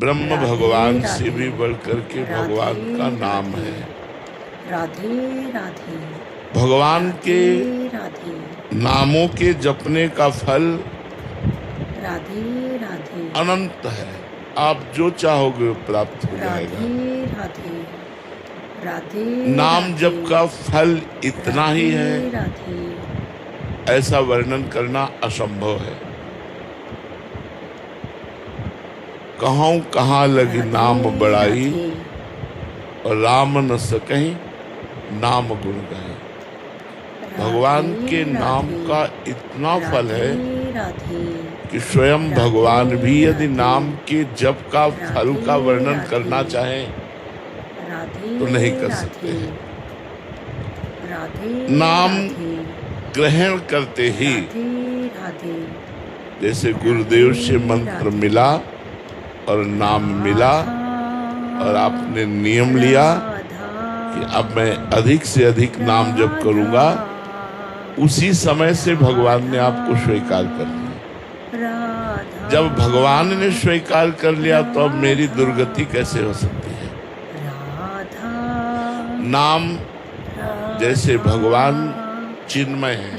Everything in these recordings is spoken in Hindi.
ब्रह्म भगवान से भी बढ़कर के भगवान का नाम है। राधे राधे। भगवान के राधे नामों के जपने का फल राधे राधे। अनंत है, आप जो चाहोगे वो प्राप्त हो जाएगा। राधे राधे राधे। नाम जप का फल इतना ही है, राधे ऐसा वर्णन करना असंभव है। कहूँ कहाँ लगी नाम बड़ाई, और राम न सकहीं नाम गुण गाए। भगवान के नाम का इतना फल है कि स्वयं भगवान भी यदि नाम के जप का फल का वर्णन करना चाहें तो नहीं कर सकते हैं। नाम ग्रहण करते ही जैसे गुरुदेव से मंत्र मिला और नाम मिला और आपने नियम लिया कि अब मैं अधिक से अधिक नाम जप करूंगा, उसी समय से भगवान ने आपको स्वीकार कर लिया। जब भगवान ने स्वीकार कर लिया तो अब मेरी दुर्गति कैसे हो सकती है। नाम जैसे भगवान चिन्मय है,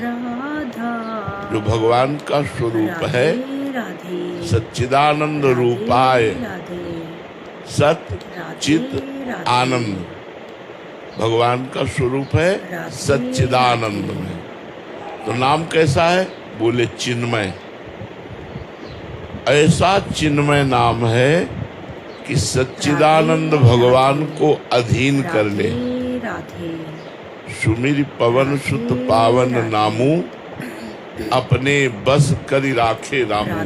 जो भगवान का स्वरूप है, सच्चिदानंद रूपाय सत चित आनंद, भगवान का स्वरूप है सच्चिदानंद में। तो नाम कैसा है, बोले चिन्मय। ऐसा चिन्मय नाम है कि सच्चिदानंद भगवान को अधीन कर ले। सुमिर पवन सुत पावन नामू, अपने बस करी राखे रामू।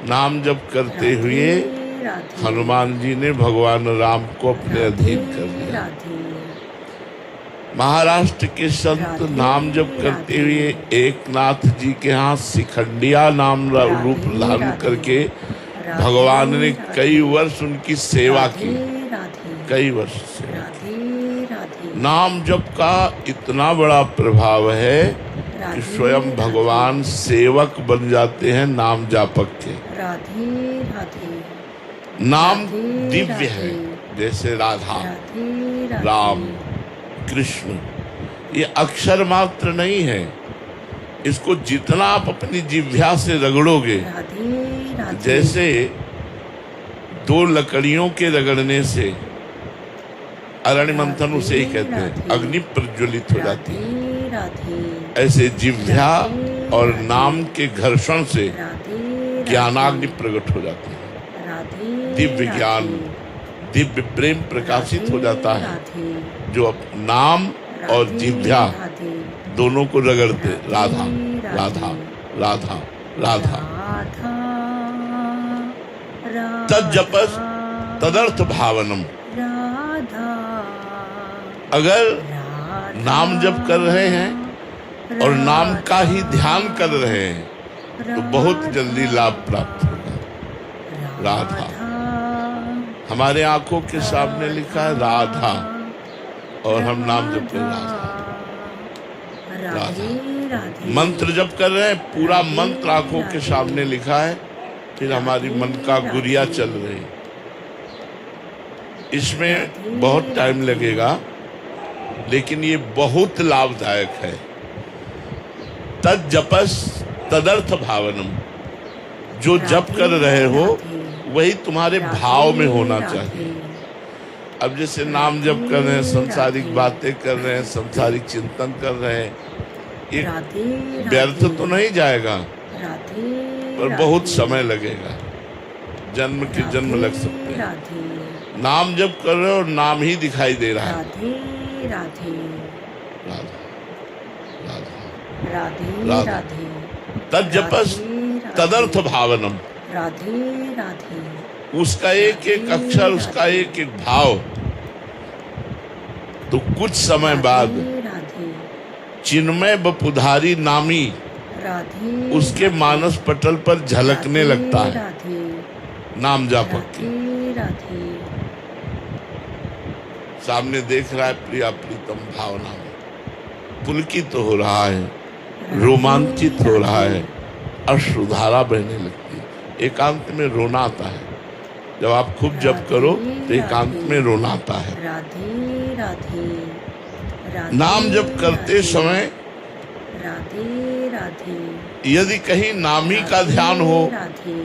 नाम जप करते हुए हनुमान जी ने भगवान राम को अपने अधीन कर लिया। महाराष्ट्र के संत नाम जप करते हुए एकनाथ जी के यहाँ शिखंडिया नाम रूप धारण करके भगवान ने कई वर्ष उनकी सेवा की, कई वर्ष सेवा की। नाम जप का इतना बड़ा प्रभाव है कि स्वयं भगवान सेवक बन जाते हैं नाम जापक के। नाम दिव्य है, जैसे राधा, राम, कृष्ण, ये अक्षर मात्र नहीं है। इसको जितना आप अपनी जिह्वा से रगड़ोगे, जैसे दो लकड़ियों के रगड़ने से, अरण्य मंथन उसे ही कहते हैं, अग्नि प्रज्वलित हो जाती है, ऐसे जिह्वा और नाम के घर्षण से ज्ञानाग्नि प्रकट हो जाती है। दिव्य ज्ञान, दिव्य प्रेम प्रकाशित हो जाता है, जो नाम और जिह्वा दोनों को रगड़ते, राधा राधा राधा राधा। तद जपस तदर्थ भावनम। अगर नाम जप कर रहे हैं और नाम का ही ध्यान कर रहे हैं तो बहुत जल्दी लाभ प्राप्त होगा। राधा हमारे आंखों के सामने लिखा है राधा, और हम नाम जप कर राधा। मंत्र जप कर रहे हैं, पूरा मंत्र आंखों के सामने लिखा है, फिर हमारी मन का गुरिया चल रही। इसमें बहुत टाइम लगेगा, लेकिन ये बहुत लाभदायक है। तद जपस तदर्थ भावनम। जो जप कर रहे हो वही तुम्हारे भाव में होना चाहिए। अब जैसे नाम जप कर रहे हैं, संसारिक बातें कर रहे हैं, संसारिक चिंतन कर रहे हैं, ये व्यर्थ तो नहीं जाएगा, पर बहुत समय लगेगा, जन्म के जन्म लग सकते हैं। नाम जप कर रहे हो और नाम ही दिखाई दे रहा है। राधे राधे राधे। तद जपस तदर्थ भावनम। राधे राधे। उसका एक एक अक्षर, उसका एक एक भाव, तो कुछ समय बाद चिन्मय बपुधारी नामी उसके मानस पटल पर झलकने लगता है, नाम जापक के। सामने देख रहा है प्रिया प्रीतम भावना में, पुलकित तो हो रहा है, रोमांचित हो रहा है, अश्रुधारा बहने लगती है, एकांत में रोना आता है, जब आप खूब जप करो तो एकांत में रोना आता है। राधे राधे राधे। नाम जप करते समय राधे राधे। यदि कहीं नामी का ध्यान हो, राधे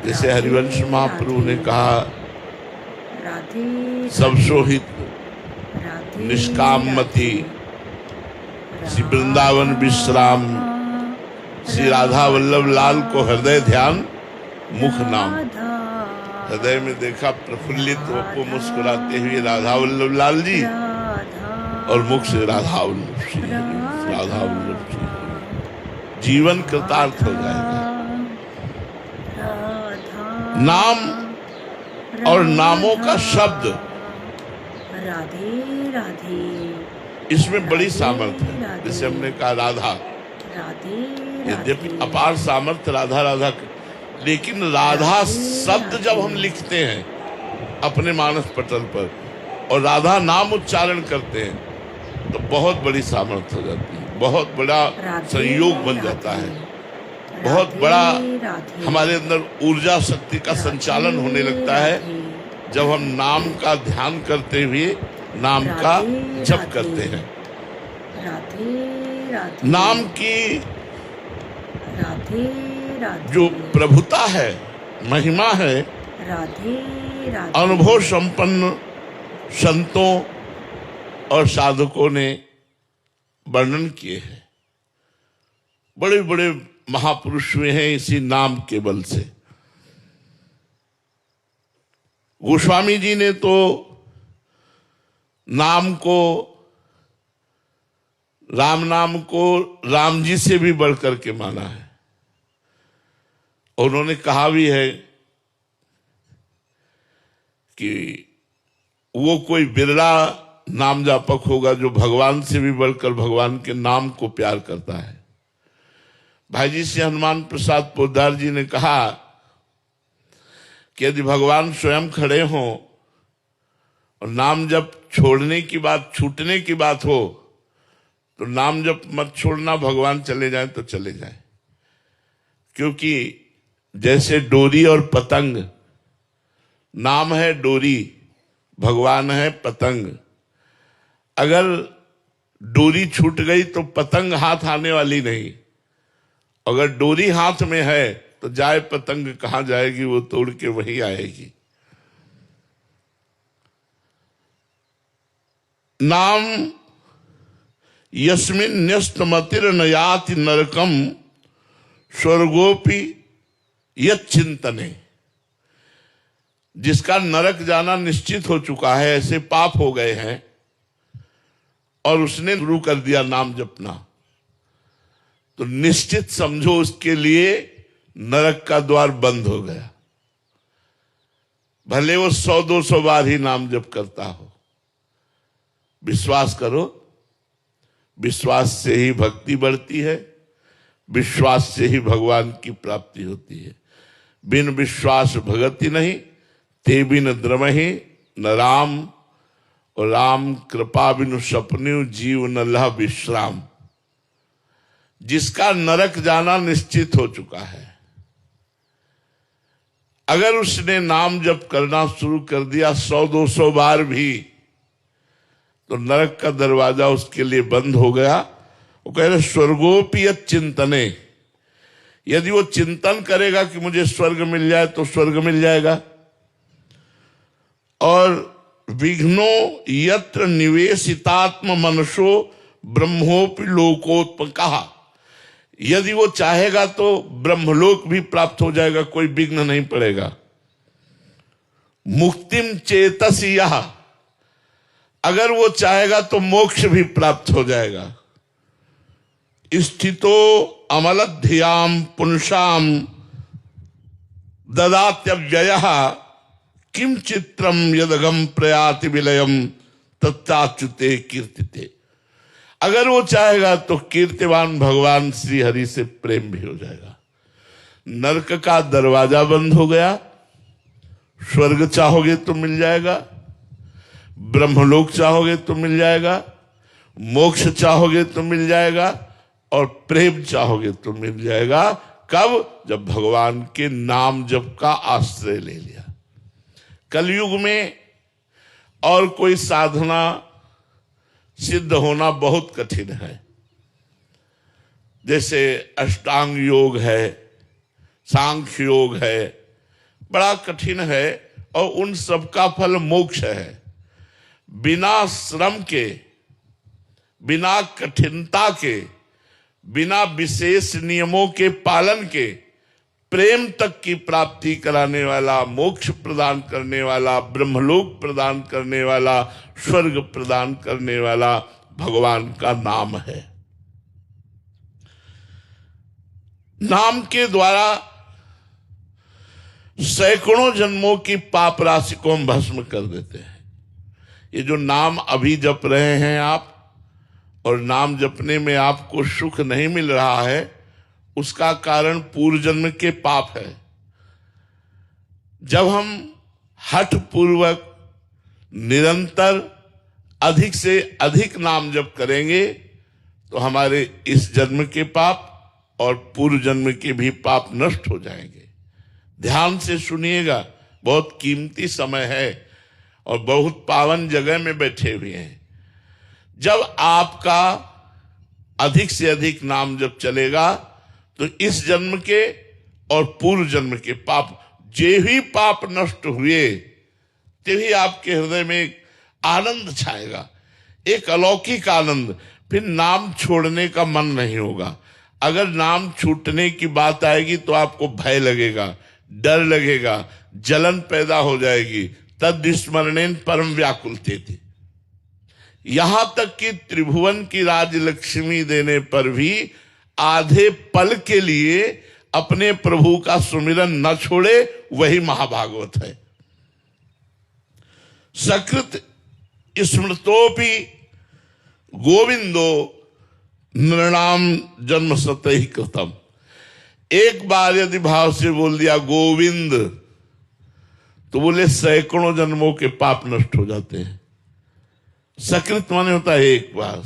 जैसे हरिवंश महाप्रभु ने कहा, राधे सब सोहित राधे निष्काम मति, श्री वृंदावन विश्राम, श्री राधा वल्लभ लाल को हृदय ध्यान मुख नाम। हृदय में देखा प्रफुल्लित को मुस्कुराते हुए राधा वल्लभ लाल जी, और मुख से राधा वल्लभ श्री हरि, राधा वल्लभ श्री हरि। जीवन कृतार्थ हो जाएगा। नाम और नामों का शब्द, राधे राधे, इसमें बड़ी सामर्थ्य है। जैसे हमने कहा राधा, यद्यपि अपार सामर्थ्य राधा राधा, लेकिन राधा शब्द जब हम लिखते हैं अपने मानस पटल पर और राधा नाम उच्चारण करते हैं तो बहुत बड़ी सामर्थ्य हो जाती है, बहुत बड़ा संयोग बन जाता है, बहुत बड़ा हमारे अंदर ऊर्जा शक्ति का संचालन होने लगता है जब हम नाम का ध्यान करते हुए नाम का जप करते हैं। नाम की जो प्रभुता है, महिमा है, अनुभव संपन्न संतों और साधकों ने वर्णन किए हैं। बड़े बड़े महापुरुष हुए हैं इसी नाम के बल से। गोस्वामी जी ने तो नाम को, राम नाम को राम जी से भी बढ़कर के माना है। उन्होंने कहा भी है कि वो कोई बिरला नाम जापक होगा जो भगवान से भी बढ़कर भगवान के नाम को प्यार करता है। भाई जी से हनुमान प्रसाद पोद्दार जी ने कहा कि यदि भगवान स्वयं खड़े हों और नाम जप छोड़ने की बात, छूटने की बात हो, तो नाम जप मत छोड़ना, भगवान चले जाएं तो चले जाएं। क्योंकि जैसे डोरी और पतंग, नाम है डोरी, भगवान है पतंग। अगर डोरी छूट गई तो पतंग हाथ आने वाली नहीं। अगर डोरी हाथ में है तो जाए पतंग कहां जाएगी, वो तोड़ के वही आएगी। नाम यस्मिन् न्यस्तमतिर नयाति नरकम स्वर्गोपि यच्चिंतने, जिसका नरक जाना निश्चित हो चुका है, ऐसे पाप हो गए हैं और उसने शुरू कर दिया नाम जपना, तो निश्चित समझो उसके लिए नरक का द्वार बंद हो गया। भले वो 100-200 बार ही नाम जप करता हो। विश्वास करो, विश्वास से ही भक्ति बढ़ती है, विश्वास से ही भगवान की प्राप्ति होती है। बिन विश्वास भगति नहीं, ते बिन द्रमहि न राम, और राम कृपा बिनु सपन्यु जीव न लह विश्राम। जिसका नरक जाना निश्चित हो चुका है, अगर उसने नाम जप करना शुरू कर दिया 100-200 बार भी, तो नरक का दरवाजा उसके लिए बंद हो गया। वो कह रहे स्वर्गोपि चिंतने, यदि वो चिंतन करेगा कि मुझे स्वर्ग मिल जाए तो स्वर्ग मिल जाएगा। और विघ्नो यत्र निवेशितात्म मनसो ब्रह्मोपि लोकोत्पकः, यदि वो चाहेगा तो ब्रह्मलोक भी प्राप्त हो जाएगा, कोई विघ्न नहीं पड़ेगा। मुक्तिम चेतसी यह, अगर वो चाहेगा तो मोक्ष भी प्राप्त हो जाएगा। स्थितो अमलध्याम पुंसाम ददात्यव्ययः किम चित्रम यदगम प्रयाति विलयम तत्ताच्युते कीर्तिते। अगर वो चाहेगा तो कीर्तिवान भगवान श्री हरि से प्रेम भी हो जाएगा। नरक का दरवाजा बंद हो गया, स्वर्ग चाहोगे तो मिल जाएगा, ब्रह्मलोक चाहोगे तो मिल जाएगा, मोक्ष चाहोगे तो मिल जाएगा, और प्रेम चाहोगे तो मिल जाएगा। कब? जब भगवान के नाम जप का आश्रय ले लिया। कलयुग में और कोई साधना सिद्ध होना बहुत कठिन है। जैसे अष्टांग योग है, सांख्य योग है, बड़ा कठिन है और उन सब का फल मोक्ष है। बिना श्रम के, बिना कठिनता के, बिना विशेष नियमों के पालन के प्रेम तक की प्राप्ति कराने वाला, मोक्ष प्रदान करने वाला, ब्रह्मलोक प्रदान करने वाला, स्वर्ग प्रदान करने वाला भगवान का नाम है। नाम के द्वारा सैकड़ों जन्मों की पाप राशि को हम भस्म कर देते हैं। ये जो नाम अभी जप रहे हैं आप, और नाम जपने में आपको सुख नहीं मिल रहा है, उसका कारण पूर्व जन्म के पाप है। जब हम हठ पूर्वक निरंतर अधिक से अधिक नाम जप करेंगे तो हमारे इस जन्म के पाप और पूर्व जन्म के भी पाप नष्ट हो जाएंगे। ध्यान से सुनिएगा, बहुत कीमती समय है और बहुत पावन जगह में बैठे हुए हैं। जब आपका अधिक से अधिक नाम जब चलेगा तो इस जन्म के और पूर्व जन्म के पाप, जे ही पाप नष्ट हुए, तभी आपके हृदय में एक आनंद छाएगा, एक अलौकिक आनंद। फिर नाम छोड़ने का मन नहीं होगा। अगर नाम छूटने की बात आएगी तो आपको भय लगेगा, डर लगेगा, जलन पैदा हो जाएगी। तद स्मरणेन परम व्याकुलते थे। यहां तक कि त्रिभुवन की राजलक्ष्मी देने पर भी आधे पल के लिए अपने प्रभु का सुमिरन न छोड़े, वही महाभागवत है। सकृत स्मृतोपि गोविंदो नृणाम जन्म सतहि कृतम। एक बार यदि भाव से बोल दिया गोविंद, तो बोले सैकड़ों जन्मों के पाप नष्ट हो जाते हैं। सकृत माने होता है एक बार।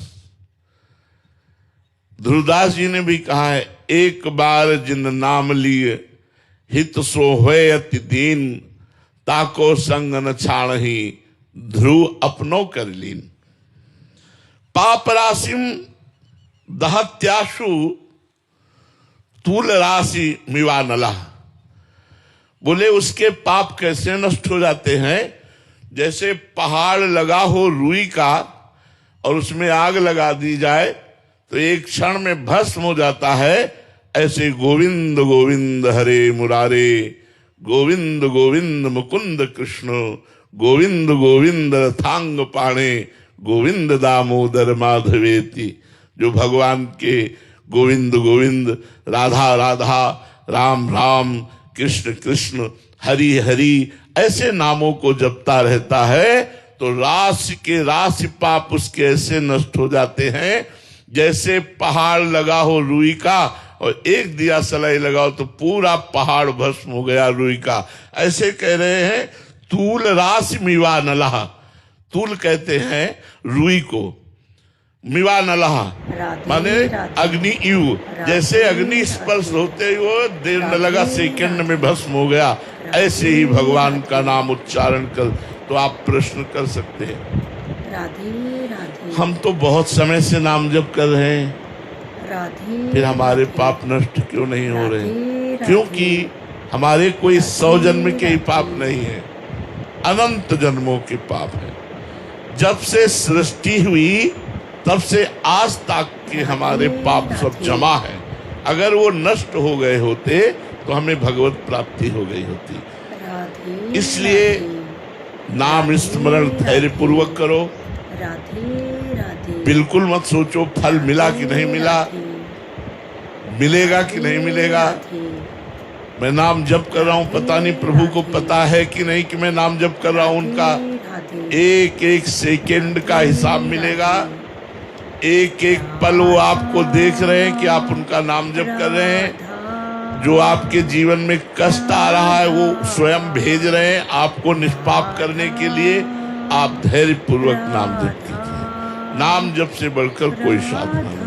ध्रुवदास जी ने भी कहा है, एक बार जिन नाम लिए हित सो होय अति दीन, ताको संग न छाणहि ध्रुव अपनो कर लीन। पाप राशिम दहत्याशु तूल राशि मिवा नला। बोले उसके पाप कैसे नष्ट हो जाते हैं? जैसे पहाड़ लगा हो रुई का और उसमें आग लगा दी जाए तो एक क्षण में भस्म हो जाता है। ऐसे गोविंद गोविंद हरे मुरारे, गोविंद गोविंद मुकुंद कृष्ण, गोविंद गोविंद रथांग पाणे, गोविंद दामोदर माधवेति। जो भगवान के गोविंद गोविंद, राधा राधा, राम राम, कृष्ण कृष्ण, हरि हरि ऐसे नामों को जपता रहता है तो राशि के राशि पाप उसके ऐसे नष्ट हो जाते हैं जैसे पहाड़ लगा हो रुई का और एक दिया सलाई लगाओ तो पूरा पहाड़ भस्म हो गया रुई का। ऐसे कह रहे हैं तूल राशि मिवा नलहा। तूल कहते हैं रुई को, मिवा नलहा माने अग्नि युग। जैसे अग्नि स्पर्श होते ही वो देर न लगा, सेकंड में भस्म हो गया। ऐसे ही भगवान का नाम उच्चारण कर तो आप प्रश्न कर सकते हैं, राधे राधे, हम तो बहुत समय से नाम जप कर रहे हैं, राधे फिर हमारे पाप नष्ट क्यों नहीं हो रहे? क्योंकि हमारे कोई 100 जन्म के ही पाप नहीं है, अनंत जन्मों के पाप है। जब से सृष्टि हुई तब से आज तक के हमारे पाप सब जमा है। अगर वो नष्ट हो गए होते तो हमें भगवत प्राप्ति हो गई होती। इसलिए नाम स्मरण धैर्य पूर्वक करो। बिल्कुल मत सोचो फल मिला कि नहीं मिला, मिलेगा कि नहीं मिलेगा। मैं नाम जप कर रहा हूं, पता नहीं प्रभु को पता है कि नहीं कि मैं नाम जप कर रहा हूं। उनका एक एक सेकंड का हिसाब मिलेगा, एक एक पल वो आपको देख रहे हैं कि आप उनका नाम जप कर रहे हैं। जो आपके जीवन में कष्ट आ रहा है वो स्वयं भेज रहे हैं आपको निष्पाप करने के लिए। आप धैर्य पूर्वक नाम जप कीजिए। नाम जप से बढ़कर कोई साधना नहीं।